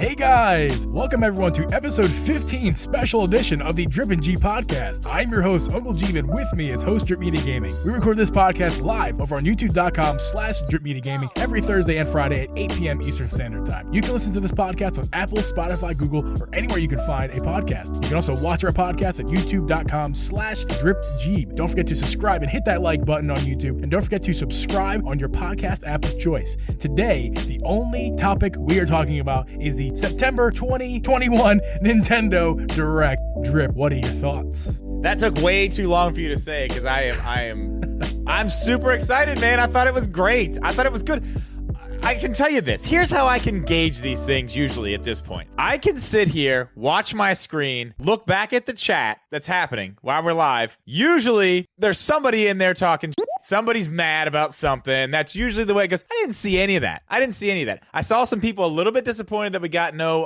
Hey guys! Welcome everyone to episode 15 special edition of the Drip Geeb Podcast. I'm your host, Uncle Geeb, and with me is host Drip Media Gaming. We record this podcast live over on youtube.com/Drip Media Gaming every Thursday and Friday at 8 p.m. Eastern Standard Time. You can listen to this podcast on Apple, Spotify, Google, or anywhere you can find a podcast. You can also watch our podcast at youtube.com/Drip Geeb. Don't forget to subscribe and hit that like button on YouTube, and don't forget to subscribe on your podcast app of choice. Today, the only topic we are talking about is the September 2021 Nintendo Direct. Drip, what are your thoughts? That took way too long for you to say because I'm super excited, man. I thought it was great. I thought it was good. I can tell you this. Here's how I can gauge these things usually at this point. I can sit here, watch my screen, look back at the chat that's happening while we're live. Usually, there's somebody in there talking shit. Somebody's mad about something. That's usually the way it goes. I didn't see any of that. I saw some people a little bit disappointed that we got no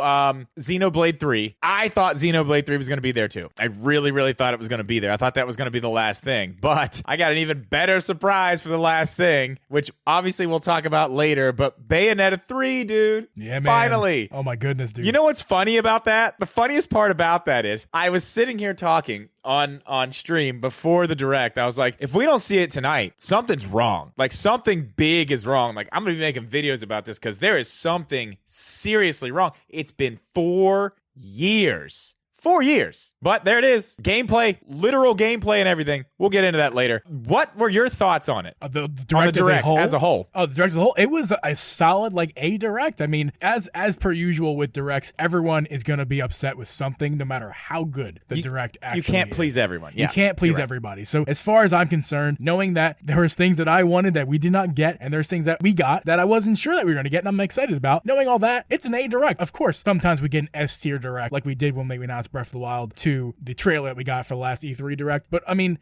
Xenoblade 3. I thought Xenoblade 3 was going to be there too. I really, really thought it was going to be there. I thought that was going to be the last thing. But I got an even better surprise for the last thing, which obviously we'll talk about later. But Bayonetta 3, dude. Yeah, man. Finally. Oh my goodness, dude. You know what's funny about that? The funniest part about that is I was sitting here talking on stream before the direct. I was like, if we don't see it tonight, something's wrong. Like something big is wrong. Like I'm going to be making videos about this because there is something seriously wrong. It's been 4 years. 4 years. But there it is. Gameplay, literal gameplay and everything. We'll get into that later. What were your thoughts on it? The direct as a whole? Oh, the direct as a whole? It was a solid, A direct. I mean, as per usual with directs, everyone is going to be upset with something no matter how good the direct actually is. You can't please everyone. Yeah, you can't please everybody. So as far as I'm concerned, knowing that there was things that I wanted that we did not get, and there's things that we got that I wasn't sure that we were going to get, and I'm excited about, knowing all that, it's an A direct. Of course, sometimes we get an S tier direct like we did when we announced Breath of the Wild 2, the trailer that we got for the last E3 direct. But I mean,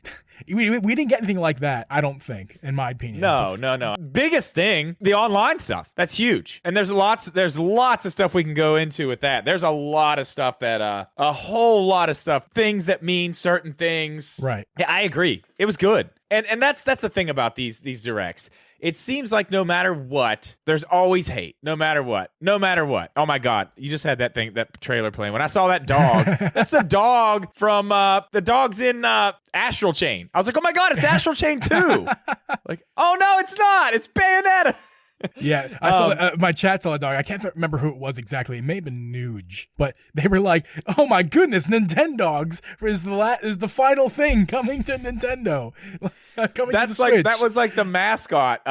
we didn't get anything like that, I don't think, in my opinion. No. Biggest thing, the online stuff. That's huge. And there's lots of stuff we can go into with that. There's a lot of stuff that a whole lot of stuff, things that mean certain things. Right. Yeah, I agree. It was good. And that's the thing about these directs. It seems like no matter what, there's always hate. No matter what. Oh my God. You just had that trailer playing. When I saw that dog, that's the dog from the dog's in Astral Chain. I was like, oh my God, it's Astral Chain 2. Like, oh no, it's not. It's Bayonetta. Yeah, I saw my chat saw a dog. I can't remember who it was exactly. It may have been Nuge, but they were like, "Oh my goodness, Nintendogs is the final thing coming to Nintendo." Coming to the Switch. That was like the mascot.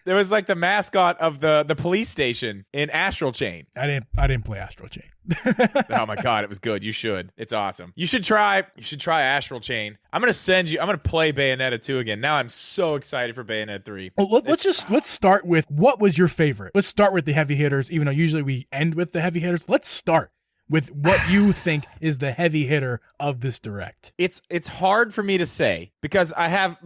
There was like the mascot of the police station in Astral Chain. I didn't play Astral Chain. Oh my God, it was good. You should. It's awesome. You should try Astral Chain. I'm gonna play Bayonetta 2 again. Now I'm so excited for Bayonetta 3. Well, let's start with what was your favorite. Let's start with the heavy hitters, even though usually we end with the heavy hitters. Let's start with what you think is the heavy hitter of this direct. It's hard for me to say because I'll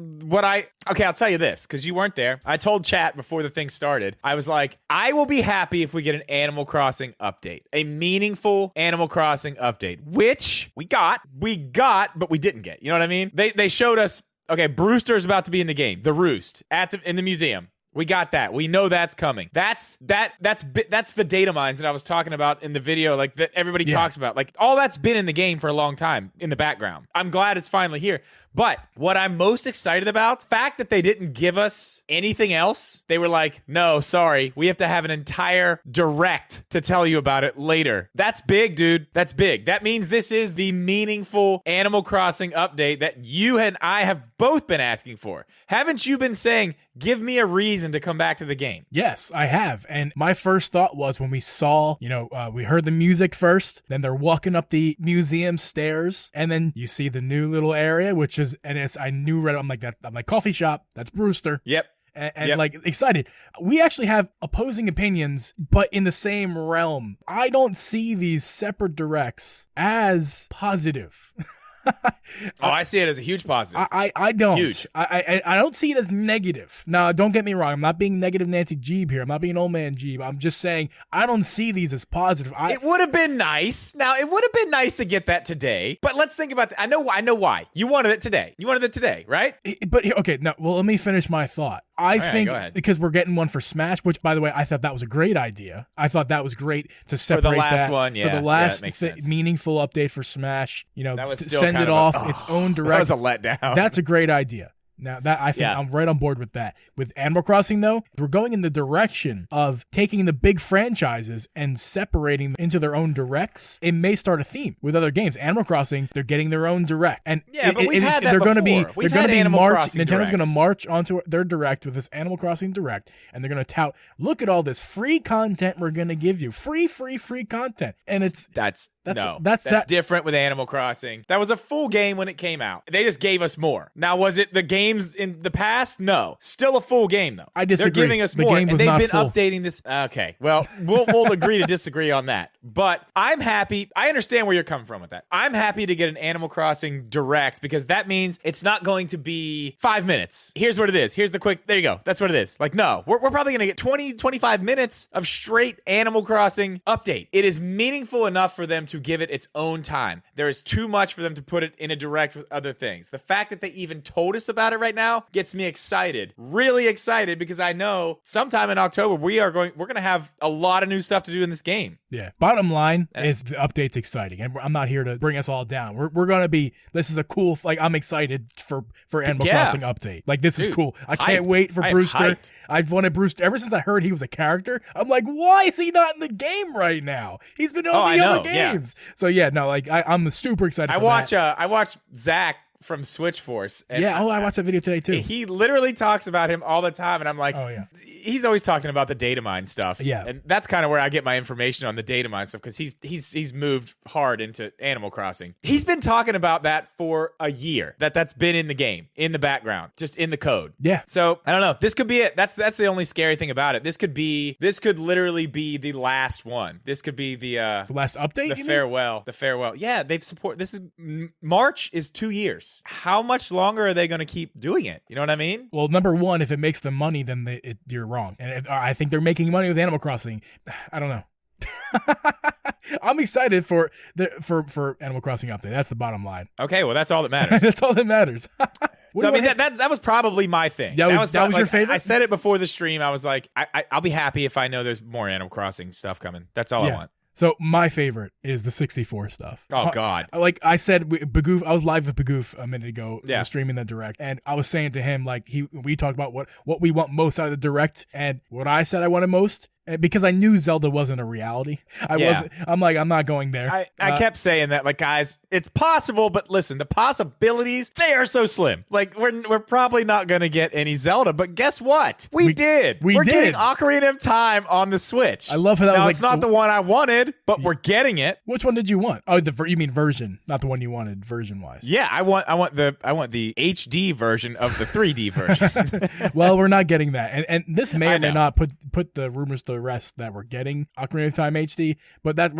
tell you this because you weren't there. I told chat before the thing started, I was like, I will be happy if we get an Animal Crossing update, a meaningful Animal Crossing update, which we got, but we didn't get. You know what I mean? They showed us, okay, Brewster's about to be in the game, the Roost in the museum. We got that. We know that's coming. That's the data mines that I was talking about in the video, like that everybody talks about. Like all that's been in the game for a long time in the background. I'm glad it's finally here. But what I'm most excited about, the fact that they didn't give us anything else. They were like, no, sorry, we have to have an entire direct to tell you about it later. That's big, dude. That's big. That means this is the meaningful Animal Crossing update that you and I have both been asking for. Haven't you been saying, give me a reason to come back to the game? Yes, I have. And my first thought was when we saw, we heard the music first, then they're walking up the museum stairs, and then you see the new little area, which is, I knew right, I'm like coffee shop, that's Brewster. Yep. And like excited. We actually have opposing opinions, but in the same realm. I don't see these separate directs as positive. I see it as a huge positive. I don't. Huge. I don't see it as negative. Now, don't get me wrong. I'm not being negative Nancy Geeb here. I'm not being old man Geeb. I'm just saying I don't see these as positive. It would have been nice. Now, it would have been nice to get that today. But let's think about I know why. You wanted it today. You wanted it today, right? But okay, now, well, let me finish my thought. I right, think go ahead. because we're getting one for Smash, which, by the way, I thought that was a great idea. I thought that was great to separate For the last that one, yeah. for the last Yeah, that makes sense. meaningful update for Smash. That was still send kind it of off its own That direct. was a letdown. That's a great idea. Now that I think I'm right on board with that. With Animal Crossing, though, we're going in the direction of taking the big franchises and separating them into their own directs. It may start a theme with other games. Animal Crossing, they're getting their own direct, and but we've had that they're before. Going to be We've they're had going to be Animal march. Crossing Nintendo's going to directs. march onto their direct with this Animal Crossing direct, and they're going to tout, look at all this free content we're going to give you, free content, and that's different with Animal Crossing. That was a full game when it came out. They just gave us more. Now, was it the games in the past? No. Still a full game, though. I disagree. They're giving us The more, game and was they've not been full. updating this. Okay, well, we'll agree to disagree on that. But I'm happy. I understand where you're coming from with that. I'm happy to get an Animal Crossing direct because that means it's not going to be 5 minutes. Here's what it is. Here's the quick. There you go. That's what it is. Like, no, we're probably going to get 20, 25 minutes of straight Animal Crossing update. It is meaningful enough for them to give it its own time. There is too much for them to put it in a direct with other things. The fact that they even told us about it right now gets me excited. Really excited because I know sometime in October we're going to have a lot of new stuff to do in this game. Yeah. Bottom line is the update's exciting, and I'm not here to bring us all down. We're gonna be. This is a cool. Like, I'm excited for Animal Crossing update. Like, this is cool. I can't wait for Brewster. Hyped. I've wanted Brewster ever since I heard he was a character. I'm like, why is he not in the game right now? He's been on the other games. Yeah. So yeah, no, like I'm super excited. I watch Zach from Switch Force. And I watched that video today too. He literally talks about him all the time, and I'm like, oh yeah, he's always talking about the data mine stuff. Yeah, and that's kind of where I get my information on the data mine stuff because he's moved hard into Animal Crossing. He's been talking about that for a year. That's been in the game, in the background, just in the code. Yeah. So I don't know. This could be it. That's the only scary thing about it. This could literally be the last one. This could be the last update. The farewell. The farewell. Yeah, they've support. This is March is 2 years. How much longer are they going to keep doing it? You know what I mean? Well, number one, if it makes them money, then you're wrong. And I think they're making money with Animal Crossing. I don't know. I'm excited for Animal Crossing update. That's the bottom line. Okay, well, that's all that matters. That's all that matters. So I mean, that was probably my thing. That was your favorite? I said it before the stream. I was like, I'll be happy if I know there's more Animal Crossing stuff coming. That's all I want. So my favorite is the 64 stuff. Oh God! Like I said, Bagoof. I was live with Bagoof a minute ago, streaming the direct, and I was saying to him like we talked about what we want most out of the direct, and what I said I wanted most. Because I knew Zelda wasn't a reality. I'm like, I'm not going there. I kept saying that, like, guys, it's possible, but listen, the possibilities, they are so slim. Like, we're probably not going to get any Zelda, but guess what? We're getting Ocarina of Time on the Switch. I love how that now, was like, it's not the one I wanted, but we're getting it. Which one did you want? Oh, you mean version, not the one you wanted version-wise. Yeah, I want the HD version of the 3D version. Well, we're not getting that. And this may or may not put the rumors to rest that we're getting Ocarina of Time HD, but that's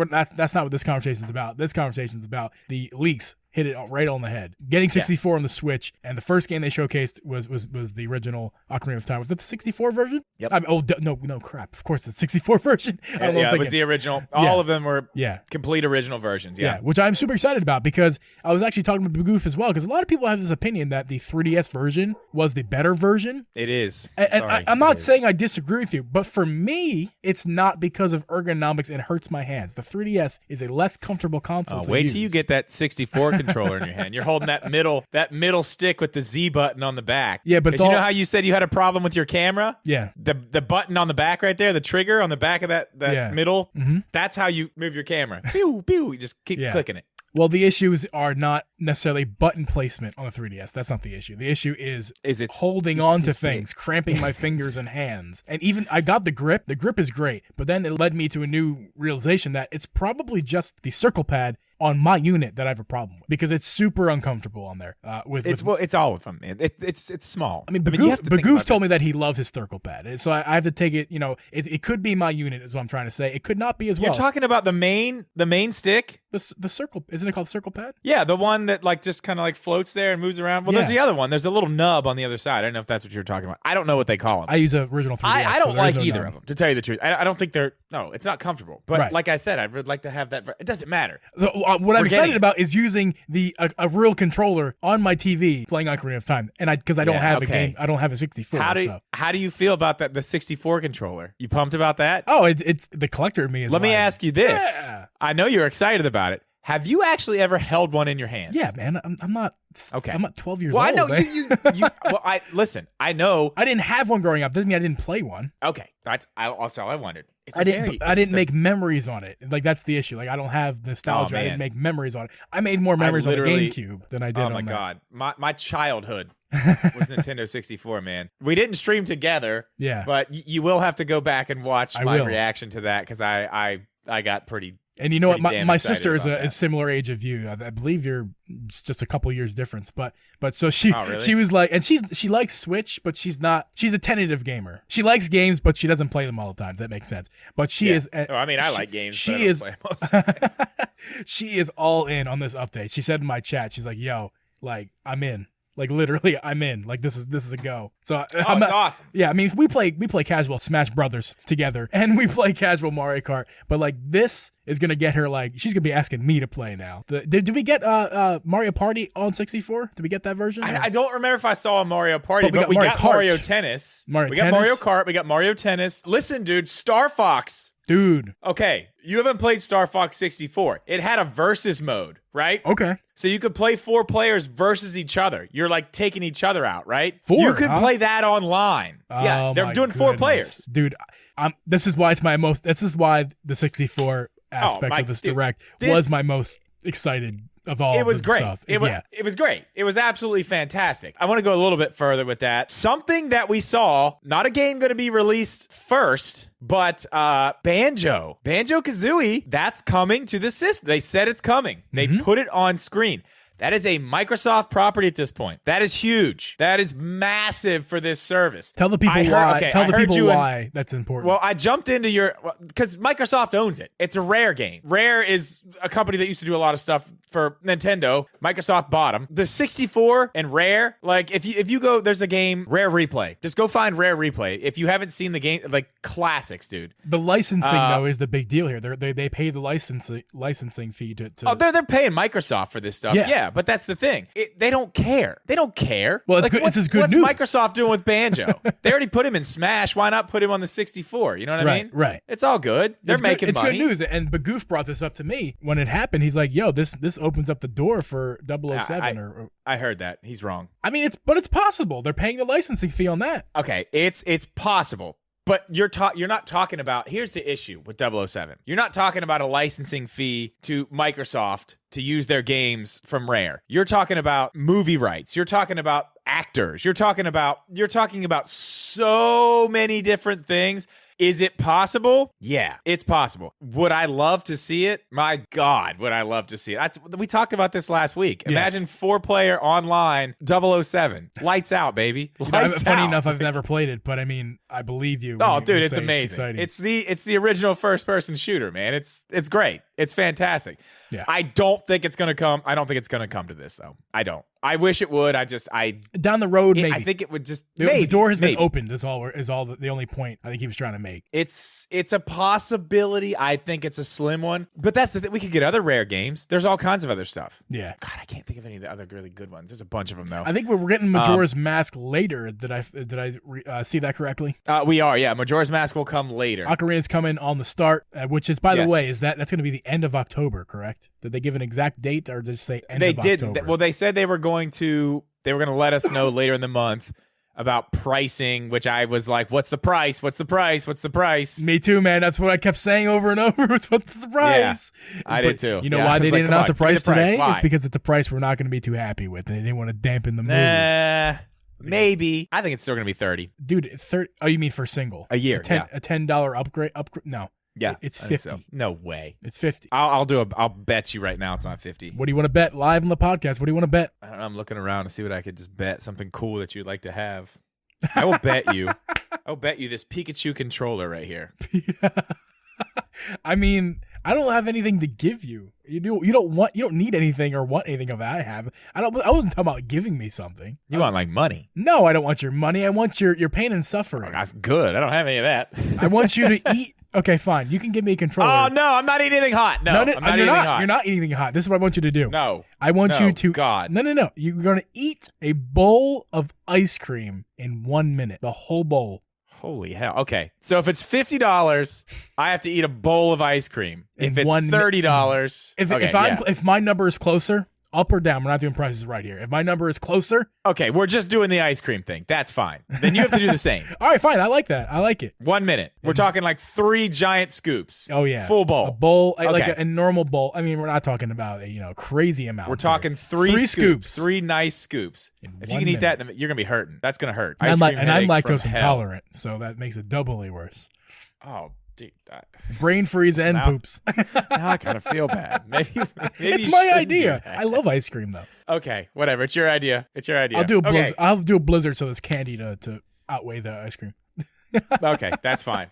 not what this conversation is about. This conversation is about the leaks. Hit it right on the head. Getting 64 on the Switch, and the first game they showcased was the original Ocarina of Time. Was that the 64 version? Yep. No, crap. Of course, the 64 version. It was the original. All of them were complete original versions. Yeah, which I'm super excited about because I was actually talking to Bagoof as well because a lot of people have this opinion that the 3DS version was the better version. It is. And I'm not saying I disagree with you, but for me, it's not because of ergonomics. It hurts my hands. The 3DS is a less comfortable console to wait use. till you get that 64 controller in your hand. You're holding that middle stick with the Z button on the back. Yeah, but you know how you said you had a problem with your camera? Yeah. The button on the back right there, the trigger on the back of that middle, that's how you move your camera. Pew, pew. You just keep clicking it. Well, the issues are not necessarily button placement on the 3DS. That's not the issue. The issue is it holding on to things, cramping my fingers and hands. And even I got the grip. The grip is great, but then it led me to a new realization that it's probably just the circle pad on my unit that I have a problem with because it's super uncomfortable on there. It's all of them. It's small. I mean, Bagoof told me that he loves his circle pad, so I have to take it. You know, it could be my unit, is what I'm trying to say. It could not be as well. You're talking about the main stick. The circle, isn't it called circle pad? Yeah, the one that like just kind of like floats there and moves around. Well, there's the other one. There's a little nub on the other side. I don't know if that's what you're talking about. I don't know what they call them. I use a original 3DS. I don't like either of them, to tell you the truth. I don't think it's not comfortable. But like I said, I would like to have that. It doesn't matter. So what I'm excited about is using a real controller on my TV playing Ocarina of Time, and because I don't have a game, I don't have a 64. How do you feel about that? The 64 controller? You pumped about that? Oh, it's the collector in me. Let me ask you this. Yeah. I know you're excited about it. Have you actually ever held one in your hands? Yeah, man. I'm not. Okay. I'm not 12 years old. I know you. Well, listen. I know. I didn't have one growing up. Doesn't mean I didn't play one. Okay, that's all I wondered. I didn't make memories on it. Like that's the issue. Like I don't have nostalgia. I didn't make memories on it. I made more memories on the GameCube than I did on that. Oh my god, my childhood was Nintendo 64. Man, we didn't stream together. Yeah, but you will have to go back and watch my reaction to that because I got pretty. And you know what? My sister is a similar age of you. I believe you're just a couple years difference. But so she was like, and she likes Switch, but she's a tentative gamer. She likes games, but she doesn't play them all the time. If that makes sense. But she is. I like games. She is. She is all in on this update. She said in my chat, she's like, "Yo, like I'm in." Like literally, I'm in. Like this is a go. So it's awesome. Yeah, I mean, we play casual Smash Brothers together, and we play casual Mario Kart. But like this is gonna get her like she's gonna be asking me to play now. Did we get Mario Party on 64? Did we get that version? I don't remember if I saw a Mario Party, but we got Mario Tennis. We got Mario Kart. We got Mario Tennis. Listen, dude, Star Fox. Dude. Okay, you haven't played Star Fox 64. It had a versus mode, right? Okay. So you could play 4 players versus each other. You're like taking each other out, right? 4. You could play that online. Yeah, they're doing 4 players. Dude, this is why this is why the 64 aspect of this direct was my most excited of all. It was great. Stuff. It was great. It was absolutely fantastic. I want to go a little bit further with that. Something that we saw, not a game going to be released first, but Banjo-Kazooie, that's coming to the system. They said it's coming. They put it on screen. That is a Microsoft property at this point. That is huge. That is massive for this service. Tell the people why. Tell the people why that's important. Well, I jumped into because Microsoft owns it. It's a Rare game. Rare is a company that used to do a lot of stuff for Nintendo. Microsoft bought them. The 64 and Rare, like if you go, there's a game, Rare Replay. Just go find Rare Replay. If you haven't seen the game, like classics, dude. The licensing though is the big deal here. They pay the licensing fee to. Oh, they're paying Microsoft for this stuff. Yeah, but that's the thing. They don't care. They don't care. Well, it's good news. What's Microsoft doing with Banjo? They already put him in Smash. Why not put him on the 64? You know what I mean? Right. It's all good. They're making money. It's good news. And Bagoof brought this up to me when it happened. He's like, "Yo, this opens up the door for 007." I heard that. He's wrong. I mean, it's possible. They're paying the licensing fee on that. Okay, it's possible. But you're not talking about, here's the issue with 007. You're not talking about a licensing fee to Microsoft to use their games from Rare. You're talking about movie rights. You're talking about actors. You're talking about so many different things. Is it possible? Yeah, it's possible. Would I love to see it? My God, would I love to see it? We talked about this last week. Imagine 4-player online 007. Lights out, baby. Funny enough, I've never played it, but I mean, I believe you. Oh, dude, it's amazing. It's the original first-person shooter, man. It's great. It's fantastic. Yeah. I don't think it's going to come. I don't think it's going to come to this, though. I don't. I wish it would. Down the road, maybe. I think it would just the door has been opened. Is all the only point I think he was trying to make. It's a possibility. I think it's a slim one, but that's the thing. We could get other Rare games. There's all kinds of other stuff. Yeah. God, I can't think of any of the other really good ones. There's a bunch of them though. I think we're getting Majora's Mask later. Did I see that correctly? We are. Yeah, Majora's Mask will come later. Ocarina's coming on the start, which is, by the way, that's going to be the end of October, correct? Did they give an exact date, or did they say end of October? They did. Well, they said they were going to let us know later in the month about pricing, which I was like, what's the price? What's the price? What's the price? Me too, man. That's what I kept saying over and over. What's the price? Yeah, I did too. You know why they didn't announce a price today? It's because it's a price we're not going to be too happy with, and they didn't want to dampen the mood. Maybe. I think it's still going to be 30. Dude, 30. Oh, you mean for single? A year, a $10 upgrade? No. Yeah, it's 50. So. No way. It's 50. I'll bet you right now it's not 50. What do you want to bet live on the podcast? What do you want to bet? I don't know, I'm looking around to see what I could just bet. Something cool that you'd like to have. I will bet you. I'll bet you this Pikachu controller right here. I mean, I don't have anything to give you. You don't need anything or want anything of that I have. I wasn't talking about giving me something. You want like money? No, I don't want your money. I want your pain and suffering. Oh, that's good. I don't have any of that. I want you to eat Okay, fine. You can give me a controller. Oh, no, I'm not eating anything hot. No, I'm not eating anything hot. You're not eating anything hot. This is what I want you to do. No. I want you to... God. No. You're going to eat a bowl of ice cream in 1 minute. The whole bowl. Holy hell. Okay. So if it's $50, I have to eat a bowl of ice cream. If it's $30... If my number is closer... Up or down? We're not doing prices right here. If my number is closer... Okay, we're just doing the ice cream thing. That's fine. Then you have to do the same. All right, fine. I like that. I like it. 1 minute. We're talking like 3 giant scoops. Oh, yeah. Full bowl. A bowl, like a normal bowl. I mean, we're not talking about a crazy amount. We're talking three scoops. 3 nice scoops. If you can eat that, you're going to be hurting. That's going to hurt. And I'm lactose intolerant, so that makes it doubly worse. Oh, dude. Brain freeze and poops. Now I kind of feel bad. Maybe it's my idea. I love ice cream, though. Okay, whatever. It's your idea. I'll do a blizzard so there's candy to outweigh the ice cream. Okay, that's fine.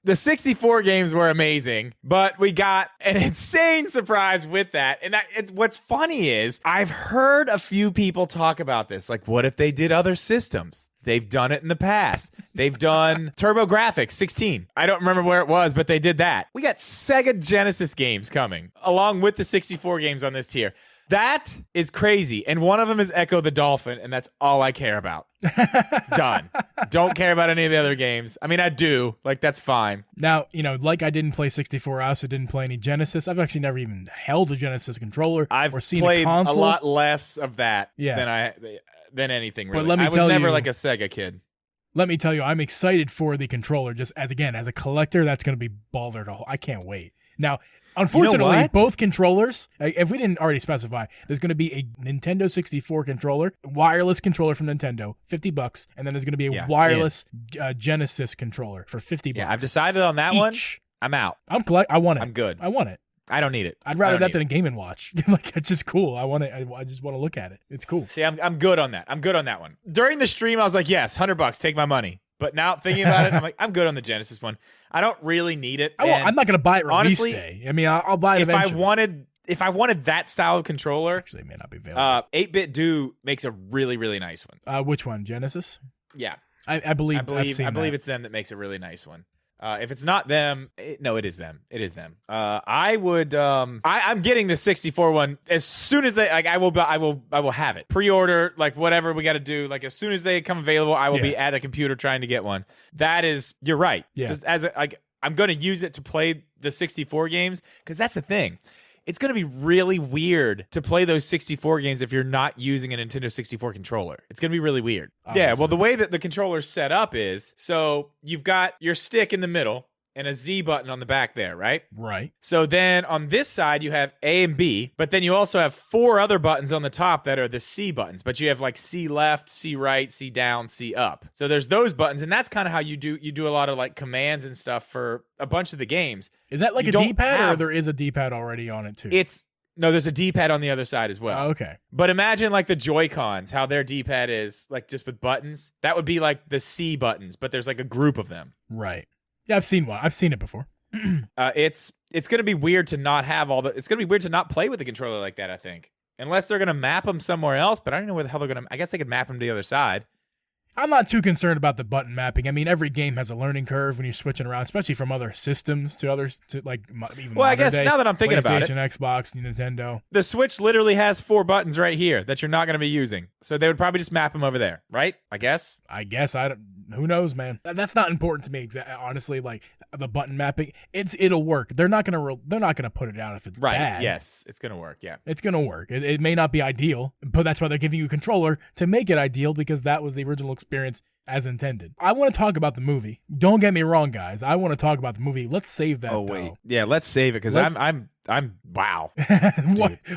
The 64 games were amazing, but we got an insane surprise with that. And what's funny is I've heard a few people talk about this. Like, what if they did other systems? They've done it in the past. They've done TurboGrafx 16. I don't remember where it was, but they did that. We got Sega Genesis games coming, along with the 64 games on this tier. That is crazy. And one of them is Echo the Dolphin, and that's all I care about. Done. Don't care about any of the other games. I mean, I do. Like, that's fine. Now, like I didn't play 64, I also didn't play any Genesis. I've actually never even held a Genesis controller or seen a console. I've played a lot less of that than anything, really. But let me I was never like a Sega kid. Let me tell you, I'm excited for the controller. Just as a collector, that's going to be baller to hold. I can't wait. Now, unfortunately, both controllers, if we didn't already specify, there's going to be a Nintendo 64 controller, wireless controller from Nintendo, $50, and then there's going to be a wireless Genesis controller for $50. Yeah, I've decided on that one. I'm out. I want it. I'm good. I want it. I don't need it. I'd rather that than a Game & Watch. Like, it's just cool. I want it. I just want to look at it. It's cool. See, I'm good on that. I'm good on that one. During the stream, I was like, yes, $100, take my money. But now thinking about it, I'm like, I'm good on the Genesis one. I don't really need it. I'm not going to buy it release day. I mean, I'll buy it eventually. If I wanted that style of controller, actually, it may not be available. 8-Bit Do makes a really, really nice one. Which one? Genesis? Yeah, I believe it's them that makes a really nice one. If it's not them, no, it is them. It is them. I'm getting the 64 one as soon as I will have it. Pre-order, like whatever we got to do. Like as soon as they come available, I will be at a computer trying to get one. That is, you're right. Yeah. Just I'm going to use it to play the 64 games because that's the thing. It's going to be really weird to play those 64 games if you're not using a Nintendo 64 controller. It's going to be really weird. Obviously. Yeah, well, the way that the controller's set up is, so you've got your stick in the middle and a Z button on the back there, right? Right. So then on this side, you have A and B, but then you also have 4 other buttons on the top that are the C buttons, but you have like C left, C right, C down, C up. So there's those buttons, and that's kind of how you do a lot of like commands and stuff for a bunch of the games. Is that like a D-pad or there is a D-pad already on it too? No, there's a D-pad on the other side as well. Oh, okay. But imagine like the Joy-Cons, how their D-pad is like just with buttons. That would be like the C buttons, but there's like a group of them. Right. Yeah, I've seen one. I've seen it before. It's going to be weird to not have it's going to be weird to not play with the controller like that, I think. Unless they're going to map them somewhere else, but I don't know where the hell they're going to... I guess they could map them to the other side. I'm not too concerned about the button mapping. I mean, every game has a learning curve when you're switching around, especially from other systems to others, to like even I guess now that I'm thinking about it, PlayStation, Xbox, Nintendo. The Switch literally has 4 buttons right here that you're not going to be using. So they would probably just map them over there, right? I guess. Who knows, man? That's not important to me. Honestly, like the button mapping, it'll work. They're not gonna put it out if it's bad. Yes, it's gonna work. Yeah, it's gonna work. It may not be ideal, but that's why they're giving you a controller to make it ideal, because that was the original experience as intended. I want to talk about the movie. Don't get me wrong, guys. I want to talk about the movie. Let's save that. Oh wait, yeah, let's save it because I'm wow.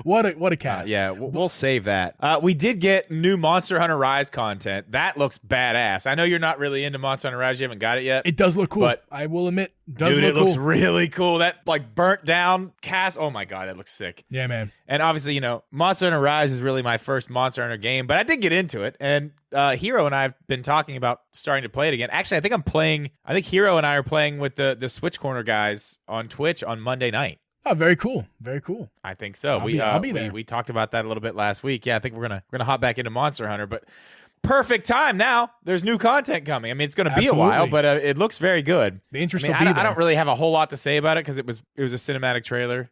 what a cast. Yeah, we'll save that. We did get new Monster Hunter Rise content. That looks badass. I know you're not really into Monster Hunter Rise. You haven't got it yet. It does look cool. But I will admit, it looks really cool. That like burnt down cast. Oh my god, that looks sick. Yeah, man. And obviously, Monster Hunter Rise is really my first Monster Hunter game, but I did get into it. And Hero and I have been talking about starting to play it again. Actually, I think Hero and I are playing with the Switch Corner guys on Twitch on Monday night. Oh, very cool. Very cool. I think so. I'll be there. We talked about that a little bit last week. Yeah, I think we're gonna hop back into Monster Hunter, but perfect time now. There's new content coming. I mean, it's going to be a while, but it looks very good. The interest will be there. I don't really have a whole lot to say about it because it was a cinematic trailer.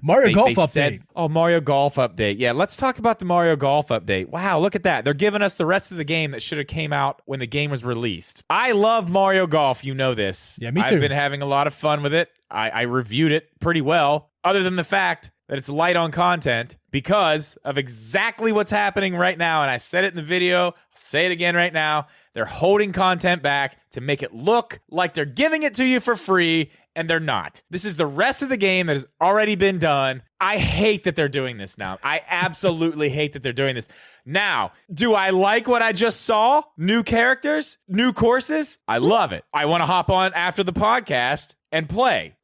Mario Golf update. Mario Golf update. Yeah, let's talk about the Mario Golf update. Wow, look at that. They're giving us the rest of the game that should have came out when the game was released. I love Mario Golf. You know this. Yeah, me too. I've been having a lot of fun with it. I reviewed it pretty well, other than the fact that it's light on content because of exactly what's happening right now. And I said it in the video. I'll say it again right now. They're holding content back to make it look like they're giving it to you for free, and they're not. This is the rest of the game that has already been done. I hate that they're doing this now. I absolutely hate that they're doing this. Now, do I like what I just saw? New characters? New courses? I love it. I want to hop on after the podcast and play.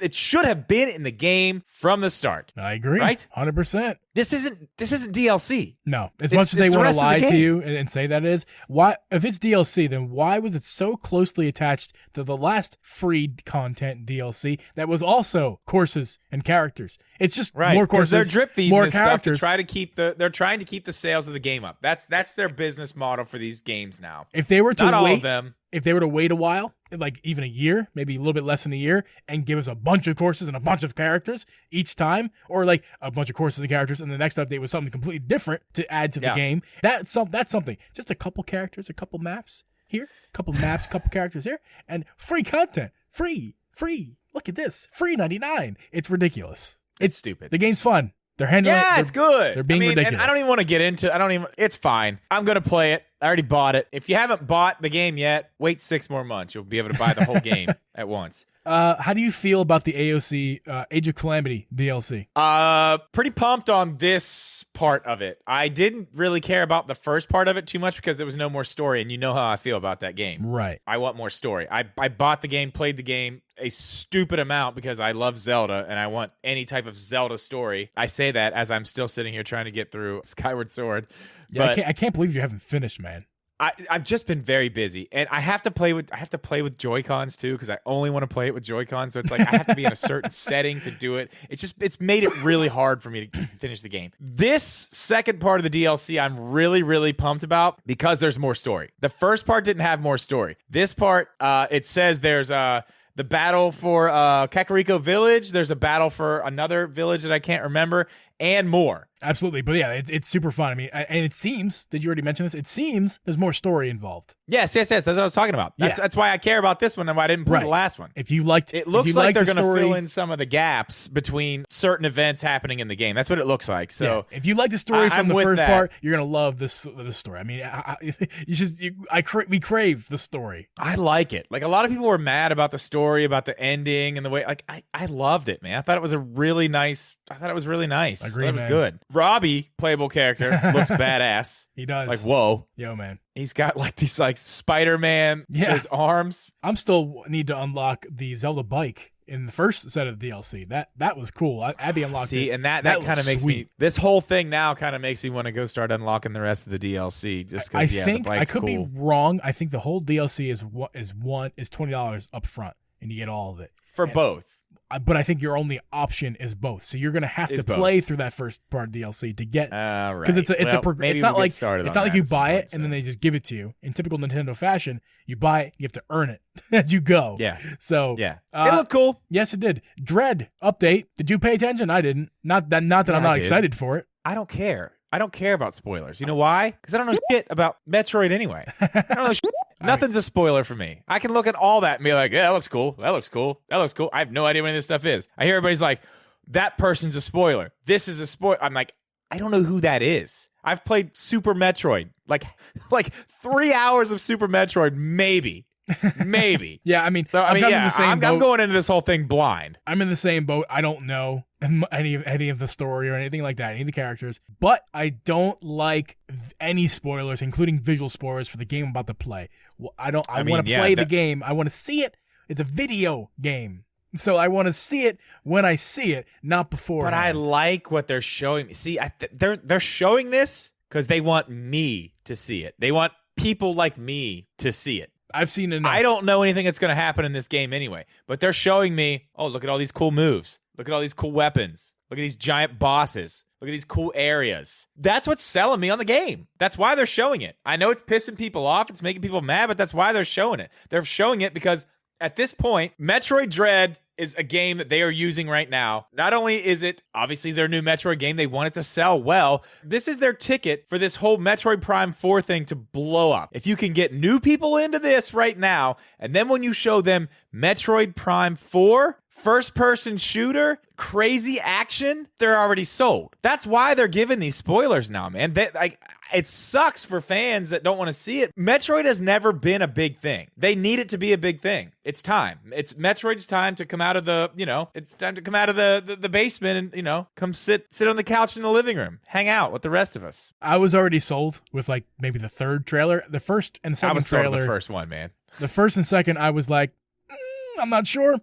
It should have been in the game from the start. I agree. Right? 100%. This isn't DLC. No. As much as they want to lie to you and say that is, why? If it's DLC, then why was it so closely attached to the last free content DLC that was also courses and characters? It's just more courses, they're drip feeding more this characters. Stuff to try to they're trying to keep the sales of the game up. That's their business model for these games now. If they were to Not wait, all of them. If they were to wait a while, like even a year, maybe a little bit less than a year, and give us a bunch of courses and a bunch of characters each time, or like a bunch of courses and characters, and the next update was something completely different to add to the game, that's something. Just a couple characters, a couple maps here, a couple maps, a couple characters here, and free content. Free. Look at this. Free 99. It's ridiculous. It's stupid. The game's fun. They're handling it. Yeah, it's good. They're being ridiculous. And I don't even want to get into it's fine. I'm going to play it. I already bought it. If you haven't bought the game yet, wait 6 more months. You'll be able to buy the whole game at once. How do you feel about the AOC Age of Calamity DLC? Pretty pumped on this part of it. I didn't really care about the first part of it too much because there was no more story, and you know how I feel about that game. Right. I want more story. I bought the game, played the game a stupid amount because I love Zelda, and I want any type of Zelda story. I say that as I'm still sitting here trying to get through Skyward Sword. Yeah, I can't believe you haven't finished, man. I've just been very busy, and I have to play with Joy-Cons too because I only want to play it with Joy-Cons. So it's like I have to be in a it's setting to do it. It's made it really hard for me to finish the game. This second part of the DLC I'm really, really pumped about because there's more story. The first part didn't have more story. This part, it says there's the battle for Kakariko Village. There's a battle for another village that I can't remember, and more. Absolutely. But yeah, it's super fun. I mean, and it seems, did you already mention this? It seems there's more story involved. Yes. That's what I was talking about. That's why I care about this one and why I didn't play the last one. If you liked it, looks like they're going to fill in some of the gaps between certain events happening in the game. That's what it looks like. So if you like the story from the first part, you're going to love this story. I mean, we crave the story. I like it. Like a lot of people were mad about the story, about the ending and the way, like I loved it, man. I thought it was really nice. I agree, it was good. Robbie, playable character, looks badass. He does. Like, whoa. Yo, man. He's got like these like Spider-Man, his arms. I'm still need to unlock the Zelda bike in the first set of the DLC. That was cool. Abby unlocked it. See, and that kind of makes me, this whole thing now kind of makes me want to go start unlocking the rest of the DLC just because, the bike's I could be wrong. I think the whole DLC is $20 up front and you get all of it. For both. But I think your only option is both. So you're going to have to play through that first part of DLC to get because it's not like you buy it and then they just give it to you. In typical Nintendo fashion, you buy it, you have to earn it as you go. Yeah. So it looked cool. Yes, it did. Dread update. Did you pay attention? I didn't. Not that I'm not excited for it. I don't care. I don't care about spoilers. You know why? Because I don't know shit about Metroid anyway. I don't know shit. Nothing's a spoiler for me. I can look at all that and be like, yeah, that looks cool. That looks cool. That looks cool. I have no idea what any of this stuff is. I hear everybody's like, that person's a spoiler. This is a spoiler. I'm like, I don't know who that is. I've played Super Metroid. Like 3 hours of Super Metroid, maybe. Yeah, I mean, so I'm going into this whole thing blind. I'm in the same boat. I don't know any of the story or anything like that, any of the characters, but I don't like any spoilers, including visual spoilers for the game I'm about to play. I want to play the game. I want to see it. It's a video game. So I want to see it when I see it, not before. But I like what they're showing me. See, they're showing this because they want me to see it. They want people like me to see it. I've seen enough. I don't know anything that's going to happen in this game anyway, but they're showing me, oh, look at all these cool moves. Look at all these cool weapons. Look at these giant bosses. Look at these cool areas. That's what's selling me on the game. That's why they're showing it. I know it's pissing people off. It's making people mad, but that's why they're showing it. They're showing it because at this point, Metroid Dread is a game that they are using right now. Not only is it obviously their new Metroid game, they want it to sell well. This is their ticket for this whole Metroid Prime 4 thing to blow up. If you can get new people into this right now, and then when you show them Metroid Prime 4, first-person shooter, crazy action, they're already sold. That's why they're giving these spoilers now, man. It sucks for fans that don't want to see it. Metroid has never been a big thing. They need it to be a big thing. It's time. It's Metroid's time to come out of the, it's time to come out of the basement and, come sit on the couch in the living room, hang out with the rest of us. I was already sold with like maybe the third trailer. The first and second I was trailer. sold on the first one, man. The first and second, I was like, I'm not sure.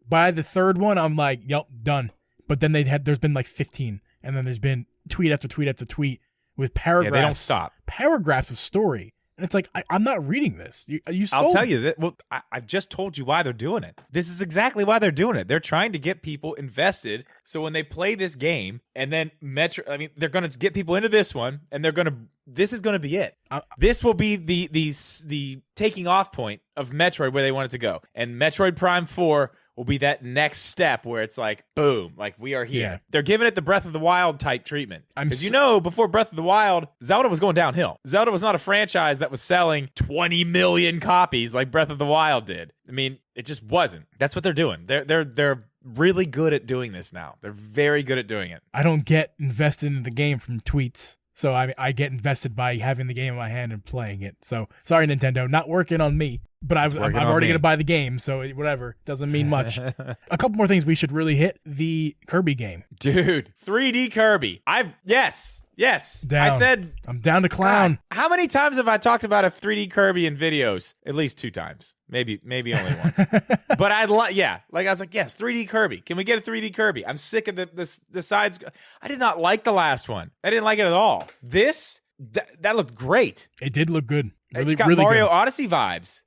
By the third one, I'm like, yep, done. But then there's been like 15, and then there's been tweet after tweet after tweet with paragraphs. Yeah, they don't stop. Paragraphs of story. And it's like, I'm not reading this. You sold. I'll tell you that. Well, I've just told you why they're doing it. This is exactly why they're doing it. They're trying to get people invested. So when they play this game, and then they're going to get people into this one, and this is going to be it. This will be the taking off point of Metroid where they want it to go. And Metroid Prime 4 will be that next step where it's like, boom, like we are here. Yeah. They're giving it the Breath of the Wild type treatment. Because before Breath of the Wild, Zelda was going downhill. Zelda was not a franchise that was selling 20 million copies like Breath of the Wild did. I mean, it just wasn't. That's what they're doing. They're really good at doing this now. They're very good at doing it. I don't get invested in the game from tweets. So I get invested by having the game in my hand and playing it. So sorry, Nintendo, not working on me. But I'm already going to buy the game, so whatever. Doesn't mean much. A couple more things we should really hit. The Kirby game. Dude, 3D Kirby. Yes. Down. I said... I'm down to clown. God, how many times have I talked about a 3D Kirby in videos? At least 2 times. Maybe only once. But I was like, yes, 3D Kirby. Can we get a 3D Kirby? I'm sick of the sides. I did not like the last one. I didn't like it at all. This, that looked great. It did look good. Really, it's got really Mario good. Odyssey vibes.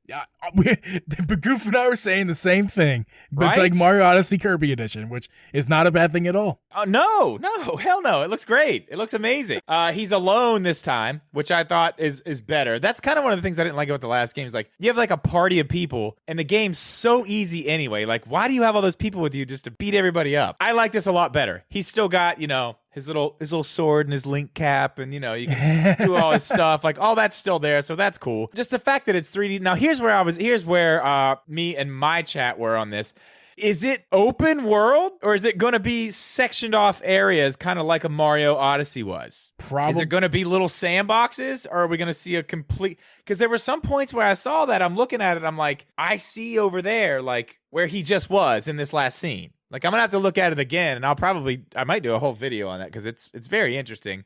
Bagoof and I were saying the same thing. But Right? It's like Mario Odyssey Kirby Edition, which is not a bad thing at all. Oh, no, hell no. It looks great. It looks amazing. He's alone this time, which I thought is better. That's kind of one of the things I didn't like about the last game. Is like, you have like a party of people, and the game's so easy anyway. Like, why do you have all those people with you just to beat everybody up? I like this a lot better. He's still got, his little sword and his link cap, and you can do all his stuff. Like, all that's still there, so that's cool. Just the fact that it's 3D. Now here's where me and my chat were on this. Is it open world, or is it going to be sectioned off areas, kind of like a Mario Odyssey was? Probably. Is it going to be little sandboxes, or are we going to see a complete? Because there were some points where I saw that. I'm looking at it. I'm like, I see over there, like where he just was in this last scene. Like, I'm going to have to look at it again, and I might do a whole video on that because it's very interesting.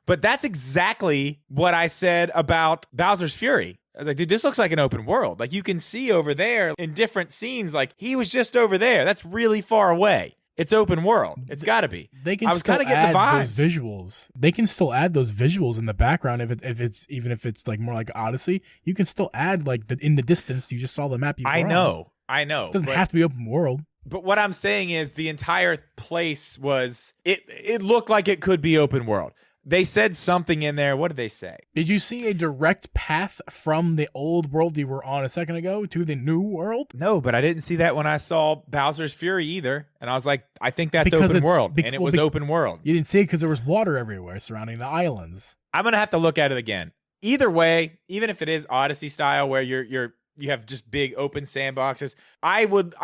But that's exactly what I said about Bowser's Fury. I was like, dude, this looks like an open world. Like, you can see over there in different scenes, like, he was just over there. That's really far away. It's open world. It's got to be. They can I was still getting the add vibes. those visuals. They can still add those visuals in the background if it's like more like Odyssey. You can still add like in the distance. You just saw the map. I know. It doesn't have to be open world. But what I'm saying is the entire place was it looked like it could be open world. They said something in there. What did they say? Did you see a direct path from the old world you were on a second ago to the new world? No, but I didn't see that when I saw Bowser's Fury either. And I was like, I think that's open world. And it was open world. You didn't see it because there was water everywhere surrounding the islands. I'm going to have to look at it again. Either way, even if it is Odyssey style where you have just big open sandboxes, I would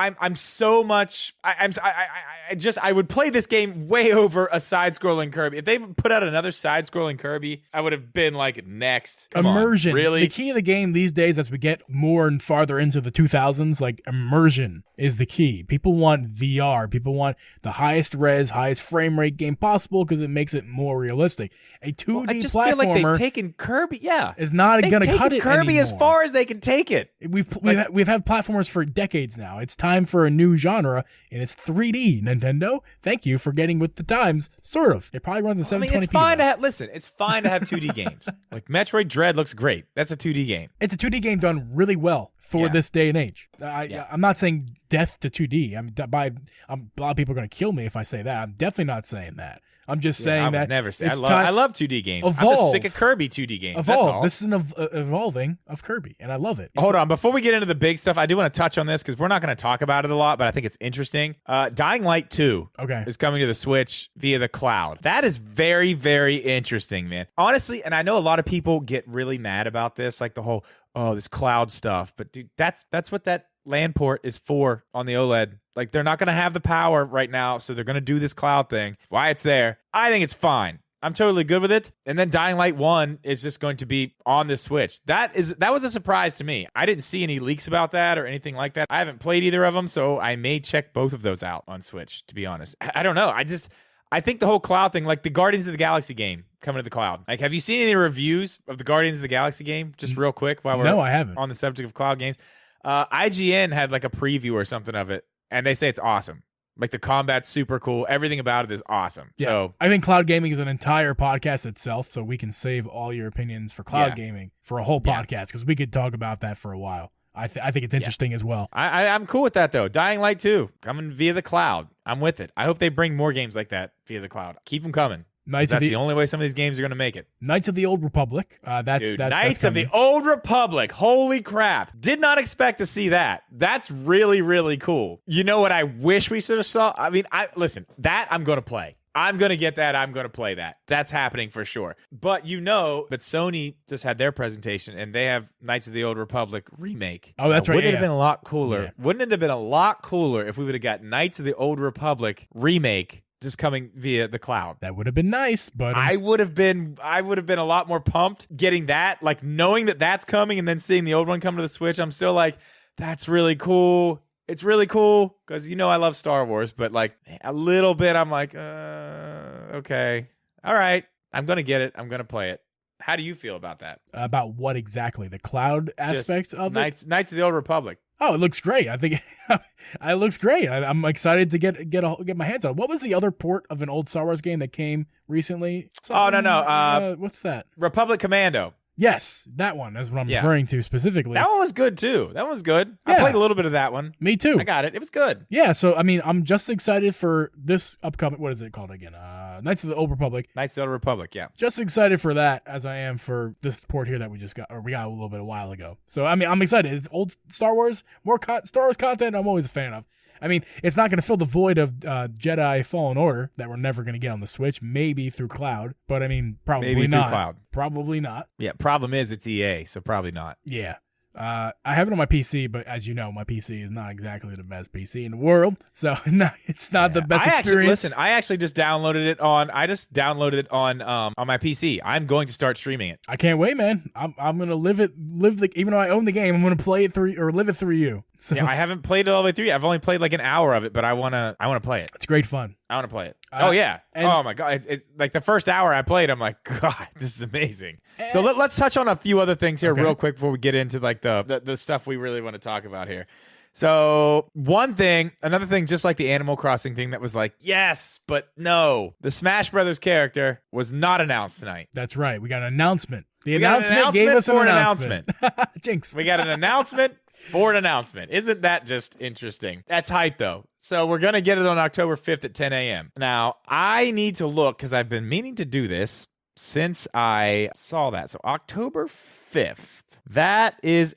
play this game way over a side-scrolling Kirby. If they put out another side-scrolling Kirby, I would have been like, next. Come immersion. On, really? The key of the game these days, as we get more and farther into the 2000s, like immersion is the key. People want VR. People want the highest res, highest frame rate game possible because it makes it more realistic. A 2D I just platformer feel like they've taken Kirby. Yeah, is not going to cut it Kirby anymore. as far as they can take it. We've had platformers for decades now. It's time for a new genre, and it's 3D. Nintendo, thank you for getting with the times. Sort of. It probably runs at 720p. It's fine to have. Listen, it's fine to have 2D games. Like Metroid Dread looks great. That's a 2D game. It's a 2D game done really well for this day and age. I'm not saying death to 2D. A lot of people are going to kill me if I say that. I'm definitely not saying that. I'm just saying I would that never say. it's I love 2D games. Evolve. I'm just sick of Kirby 2D games. Evolve. That's all. This is an evolving of Kirby, and I love it. Hold on. Before we get into the big stuff, I do want to touch on this because we're not going to talk about it a lot, but I think it's interesting. Dying Light 2 is coming to the Switch via the cloud. That is very, very interesting, man. Honestly, and I know a lot of people get really mad about this, like the whole, this cloud stuff. But, dude, that's what that LAN port is for on the OLED. Like, they're not going to have the power right now, so they're going to do this cloud thing. Why it's there, I think it's fine. I'm totally good with it. And then Dying Light 1 is just going to be on the Switch. That was a surprise to me. I didn't see any leaks about that or anything like that. I haven't played either of them, so I may check both of those out on Switch, to be honest. I don't know. I think the whole cloud thing, like the Guardians of the Galaxy game coming to the cloud. Like, have you seen any reviews of the Guardians of the Galaxy game? Just real quick while we're I haven't. On the subject of cloud games. IGN had like a preview or something of it, and they say it's awesome. Like, the combat's super cool. Everything about it is awesome. Yeah. So I think cloud gaming is an entire podcast itself, so we can save all your opinions for cloud gaming for a whole podcast, because we could talk about that for a while. I think it's interesting as well. I'm cool with that, though. Dying Light 2 coming via the cloud. I'm with it. I hope they bring more games like that via the cloud. Keep them coming. That's the only way some of these games are going to make it. Knights of the Old Republic. Knights of the Old Republic. Holy crap. Did not expect to see that. That's really, really cool. You know what I wish we sort of saw? I mean, listen, that I'm going to play. I'm going to get that. I'm going to play that. That's happening for sure. But Sony just had their presentation, and they have Knights of the Old Republic remake. Oh, that's right. Wouldn't it have been a lot cooler? Yeah. Wouldn't it have been a lot cooler if we would have got Knights of the Old Republic remake just coming via the cloud? That would have been nice, but I would have been a lot more pumped getting that, like knowing that that's coming and then seeing the old one come to the Switch. I'm still like, that's really cool. It's really cool because I love Star Wars, but like a little bit, I'm like, okay, all right, I'm gonna get it. I'm gonna play it. How do you feel about that? About what exactly? The cloud aspect of it? Knights of the Old Republic. Oh, it looks great. I think it looks great. I'm excited to get my hands on it. What was the other port of an old Star Wars game that came recently? No. What's that? Republic Commando. Yes, that one is what I'm referring to specifically. That one was good, too. That one was good. Yeah. I played a little bit of that one. Me, too. I got it. It was good. Yeah, so, I mean, I'm just excited for this upcoming, what is it called again? Knights of the Old Republic. Knights of the Old Republic, yeah. Just excited for that as I am for this port here that we got a little bit a while ago. So, I mean, I'm excited. It's old Star Wars, more Star Wars content I'm always a fan of. I mean, it's not going to fill the void of Jedi Fallen Order that we're never going to get on the Switch, maybe through cloud, but I mean, probably maybe not. Through cloud. Probably not. Yeah, problem is it's EA, so probably not. Yeah. I have it on my PC, but as you know, my PC is not exactly the best PC in the world, so it's not the best experience. I actually just downloaded it on. On my PC. I'm going to start streaming it. I can't wait, man. I'm gonna even though I own the game, I'm gonna play it through or live it through you. So. Yeah, I haven't played it all the way through. I've only played like an hour of it, but I wanna play it. It's great fun. I want to play it. Oh yeah. Oh my god. It's like the first hour I played, I'm like, God, this is amazing. So let's touch on a few other things here real quick before we get into like the stuff we really want to talk about here. So another thing, just like the Animal Crossing thing that was like, yes, but no. The Smash Brothers character was not announced tonight. That's right. We got an announcement. The announcement gave us an announcement. Jinx. We got an announcement for an announcement. Isn't that just interesting? That's hype, though. So we're going to get it on October 5th at 10 a.m. Now, I need to look because I've been meaning to do this since I saw that. So October 5th. That is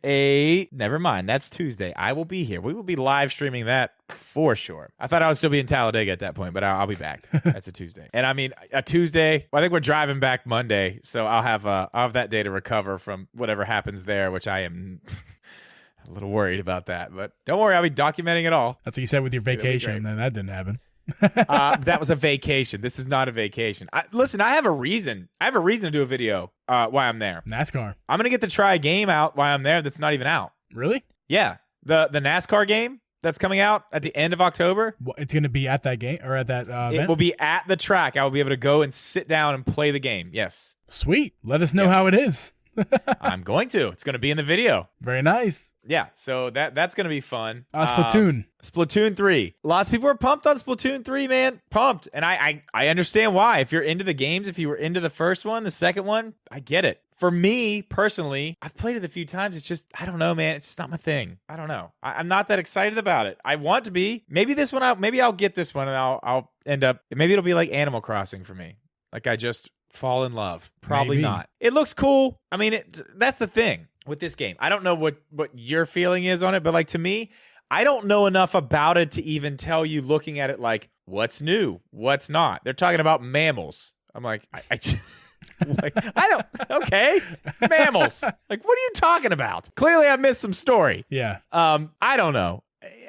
never mind. That's Tuesday. I will be here. We will be live streaming that for sure. I thought I would still be in Talladega at that point, but I'll be back. That's a Tuesday. And I mean, a Tuesday, I think we're driving back Monday. So I'll have that day to recover from whatever happens there, which I am a little worried about that. But don't worry, I'll be documenting it all. That's what you said with your vacation, and then that didn't happen. That was a vacation. This is not a vacation. Listen, I have a reason. I have a reason to do a video while I'm there. NASCAR. I'm gonna get to try a game out while I'm there that's not even out. Really? Yeah. The NASCAR game that's coming out at the end of October. It's gonna be at that game or at that event? It will be at the track. I will be able to go and sit down and play the game. Yes. Sweet. Let us know how it is. I'm going to. It's going to be in the video. Very nice. Yeah, so that's going to be fun. Splatoon. Splatoon 3. Lots of people are pumped on Splatoon 3, man. Pumped. And I understand why. If you're into the games, if you were into the first one, the second one, I get it. For me, personally, I've played it a few times. It's just, I don't know, man. It's just not my thing. I don't know. I'm not that excited about it. I want to be. Maybe this one, maybe I'll get this one and I'll end up, maybe it'll be like Animal Crossing for me. Like I just fall in love. Probably Maybe. not. It looks cool. I mean, that's the thing with this game. I don't know what your feeling is on it, but like to me, I don't know enough about it to even tell you looking at it like what's new, what's not. They're talking about mammals. I'm like, I don't, okay, mammals. Like, what are you talking about? Clearly I missed some story. Yeah. I don't know.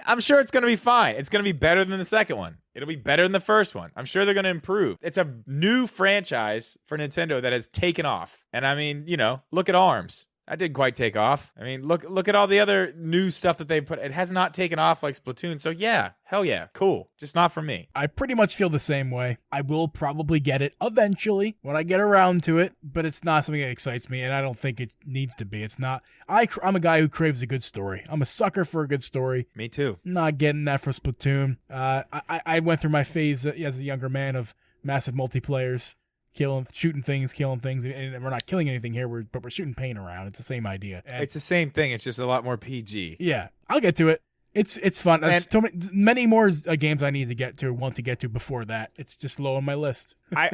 I'm sure it's going to be fine. It's going to be better than the second one. It'll be better than the first one. I'm sure they're going to improve. It's a new franchise for Nintendo that has taken off. And I mean, look at ARMS. That didn't quite take off. I mean, look at all the other new stuff that they put. It has not taken off like Splatoon. So yeah, hell yeah, cool. Just not for me. I pretty much feel the same way. I will probably get it eventually when I get around to it, but it's not something that excites me, and I don't think it needs to be. It's not. I'm a guy who craves a good story. I'm a sucker for a good story. Me too. Not getting that for Splatoon. I went through my phase as a younger man of massive multiplayers. Shooting things, killing things, and we're not killing anything here, but we're shooting paint around. It's the same idea. And it's the same thing. It's just a lot more PG. Yeah, I'll get to it. It's fun. There's many more games I need to get to, want to get to before that. It's just low on my list. I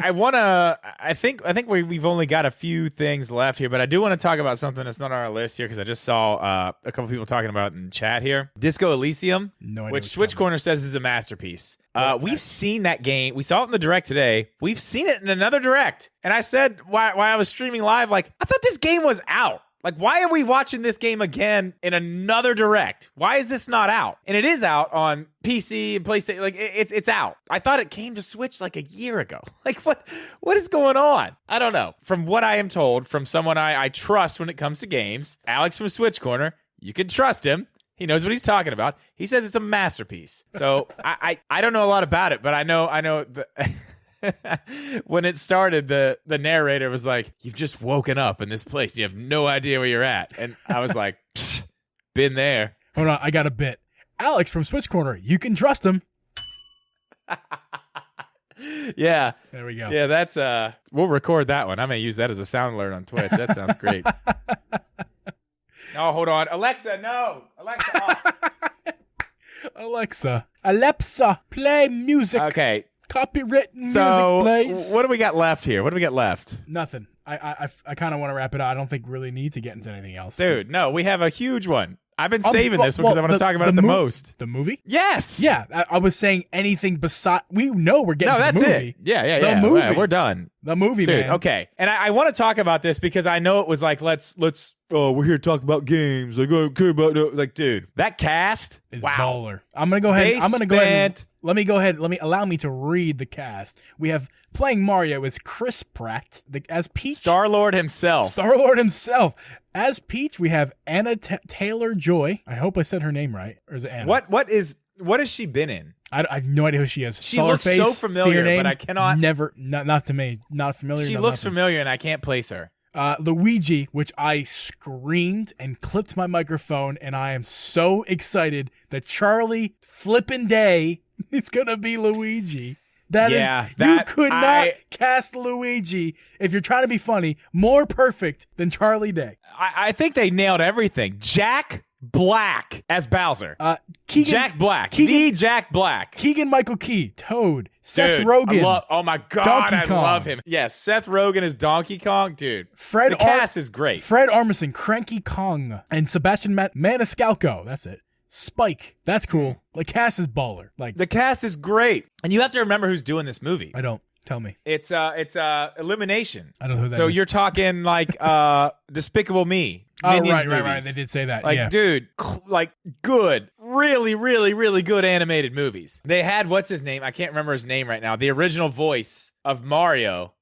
think we've only got a few things left here, but I do want to talk about something that's not on our list here because I just saw a couple people talking about it in chat here. Disco Elysium, which Switch Corner says is a masterpiece. We've seen that game. We saw it in the Direct today. We've seen it in another Direct. And I said while I was streaming live, like, I thought this game was out. Like, why are we watching this game again in another Direct? Why is this not out? And it is out on PC and PlayStation. Like, it's out. I thought it came to Switch like a year ago. Like, what is going on? I don't know. From what I am told, from someone I trust when it comes to games, Alex from Switch Corner, you can trust him. He knows what he's talking about. He says it's a masterpiece. So I don't know a lot about it, but I know when it started, the narrator was like, "You've just woken up in this place. You have no idea where you're at." And I was like, been there. Hold on, I got a bit. Alex from Switch Corner, you can trust him. Yeah. There we go. Yeah, that's we'll record that one. I may use that as a sound alert on Twitch. That sounds great. Oh, hold on. Alexa, no. Alexa, off. Alexa, play music. Okay. Copyright music, so, please. What do we got left here? What do we got left? Nothing. I kind of want to wrap it up. I don't think we really need to get into anything else. Dude, no, we have a huge one. I've been saving this one because I want to talk about it the most. The movie? Yes. Yeah, I was saying anything beside. We know we're getting to the movie. No, that's it. Yeah. The movie. Yeah, we're done. The movie, dude, man. Okay. And I want to talk about this because I know it was like, let's. Oh, we're here to talk about games. Like, I don't care about like, dude, that cast. It's wow. baller. I'm gonna go ahead. Let me go ahead. Allow me to read the cast. We have playing Mario is Chris Pratt as Peach. Star-Lord himself. As Peach, we have Anna Taylor-Joy. I hope I said her name right. Or is it Anna? What has she been in? I have no idea who she is. She looks so familiar, but I cannot. Not to me. Not familiar. She looks familiar, and I can't place her. Luigi, which I screamed and clipped my microphone, and I am so excited that Charlie Flippin' Day is gonna be Luigi. You could not cast Luigi, if you're trying to be funny, more perfect than Charlie Day. I think they nailed everything. Jack Black as Bowser. Jack Black. Keegan-Michael Key, Toad. Seth Rogen. Oh my God, I love him. Yes, Seth Rogen is Donkey Kong. Dude, the cast is great. Fred Armisen, Cranky Kong. And Sebastian Maniscalco. That's it. Spike. That's cool. The cast is baller. Like, the cast is great. And you have to remember who's doing this movie. I don't. Tell me. It's Elimination. I don't know who that is. So you're talking like Despicable Me. Oh, Minions right. movies. They did say that. Like, yeah. dude, like good, really, really, really good animated movies. They had, what's his name? I can't remember his name right now. The original voice of Mario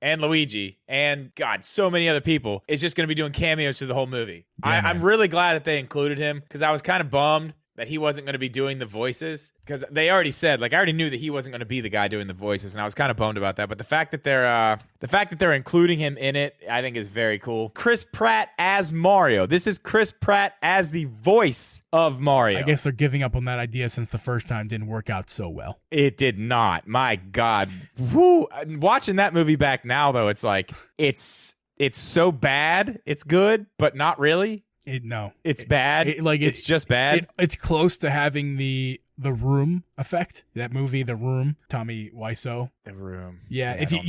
and Luigi and, God, so many other people is just going to be doing cameos through the whole movie. Yeah, I'm really glad that they included him because I was kind of bummed that he wasn't going to be doing the voices, because they already said, like, I already knew that he wasn't going to be the guy doing the voices, and I was kind of bummed about that. But the fact that they're including him in it, I think is very cool. Chris Pratt as Mario. This is Chris Pratt as the voice of Mario. I guess they're giving up on that idea since the first time didn't work out so well. It did not. My God. Woo. Watching that movie back now, though, it's like, it's so bad. It's good, but not really. It's bad. It's just bad. It's close to having the Room effect. That movie, The Room, Tommy Wiseau. The Room. Yeah, if you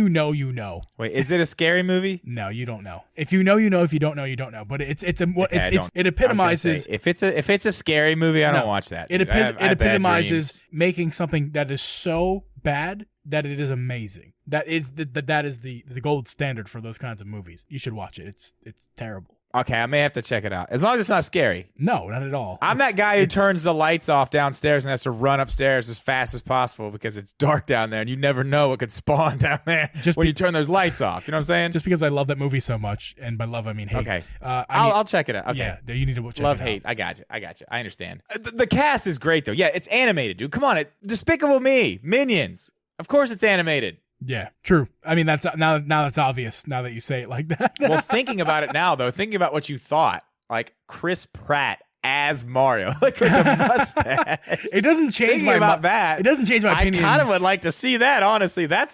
know, you know. Wait, is it a scary movie? No, you don't know. If you know, you know. If you don't know, you don't know. But it epitomizes. If it's a scary movie, I don't watch that. It epitomizes making something that is so bad that it is amazing. That is the gold standard for those kinds of movies. You should watch it. It's terrible. Okay, I may have to check it out. As long as it's not scary. No, not at all. I'm that guy who turns the lights off downstairs and has to run upstairs as fast as possible because it's dark down there and you never know what could spawn down there when you turn those lights off. You know what I'm saying? Just because I love that movie so much, and by love I mean hate. Okay. I'll check it out. Okay. Yeah, you need to check love, it out. hate. I got you. I understand. The cast is great, though. Yeah, it's animated, dude. Come on. Despicable Me. Minions. Of course it's animated. Yeah, true. I mean, that's now that's obvious now that you say it like that. Well, thinking about it now, though, thinking about what you thought, like Chris Pratt as Mario, like with a mustache. It doesn't change my about that. It doesn't change my opinion. I kind of would like to see that. Honestly, that's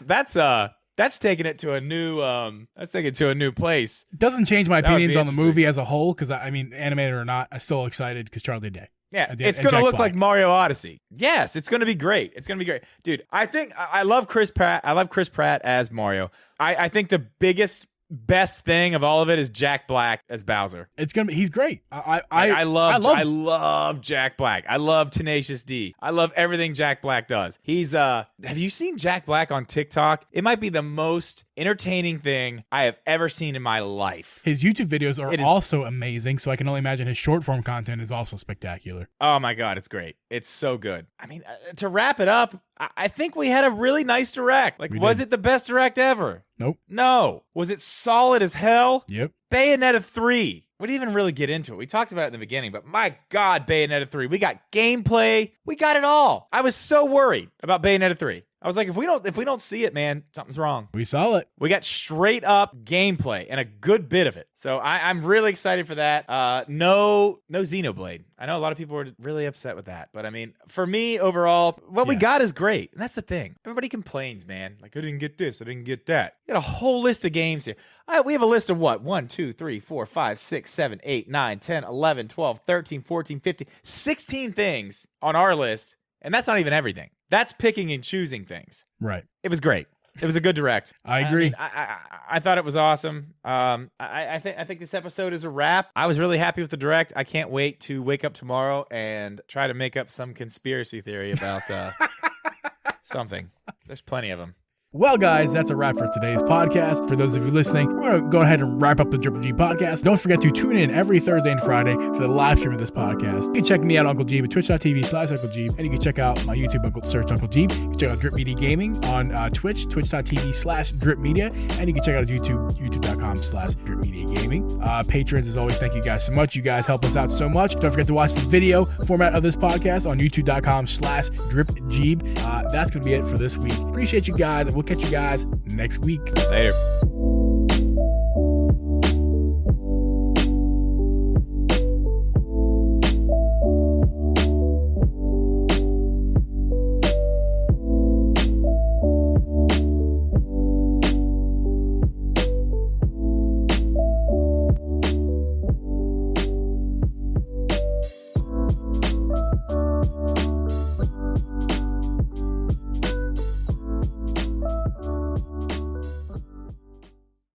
taking it to a new place. It doesn't change my opinions on the movie as a whole because I mean, animated or not, I'm still excited because Charlie Day. Yeah, it's going to look like Mario Odyssey. Yes, it's going to be great. It's going to be great. Dude, I think I love Chris Pratt. I love Chris Pratt as Mario. I think the best thing of all of it is Jack Black as Bowser. He's great. I love Jack Black. I love Tenacious D. I love everything Jack Black does. He's have you seen Jack Black on TikTok? It might be the most entertaining thing I have ever seen in my life. His YouTube videos are also amazing, so I can only imagine his short form content is also spectacular. Oh my God, it's great. It's so good. I mean, to wrap it up, I think we had a really nice direct. Like, was it the best direct ever? Nope. No. Was it solid as hell? Yep. Bayonetta 3. We didn't even really get into it. We talked about it in the beginning, but my God, Bayonetta 3. We got gameplay. We got it all. I was so worried about Bayonetta 3. I was like, if we don't see it, man, something's wrong. We saw it. We got straight up gameplay and a good bit of it. So I'm really excited for that. No Xenoblade. I know a lot of people were really upset with that, but I mean, for me overall, what we got is great, and that's the thing. Everybody complains, man. Like, I didn't get this, I didn't get that. You got a whole list of games here. We have a list of what? 1, 2, 3, 4, 5, 6, 7, 8, 9, 10, 11, 12, 13, 14, 15, 16 things on our list, and that's not even everything. That's picking and choosing things. Right. It was great. It was a good direct. I agree. I thought it was awesome. I think this episode is a wrap. I was really happy with the direct. I can't wait to wake up tomorrow and try to make up some conspiracy theory about something. There's plenty of them. Well, guys, that's a wrap for today's podcast. For those of you listening, we're going to go ahead and wrap up the Drip Geeb Podcast. Don't forget to tune in every Thursday and Friday for the live stream of this podcast. You can check me out, Uncle Geeb, at twitch.tv/Uncle Geeb. And you can check out my YouTube, search Uncle Geeb. You can check out Drip Media Gaming on Twitch, twitch.tv/Drip Media. And you can check out his YouTube, youtube.com/Drip Media Gaming. Patrons, as always, thank you guys so much. You guys help us out so much. Don't forget to watch the video format of this podcast on youtube.com/Drip Geeb. That's going to be it for this week. Appreciate you guys. We'll catch you guys next week. Later.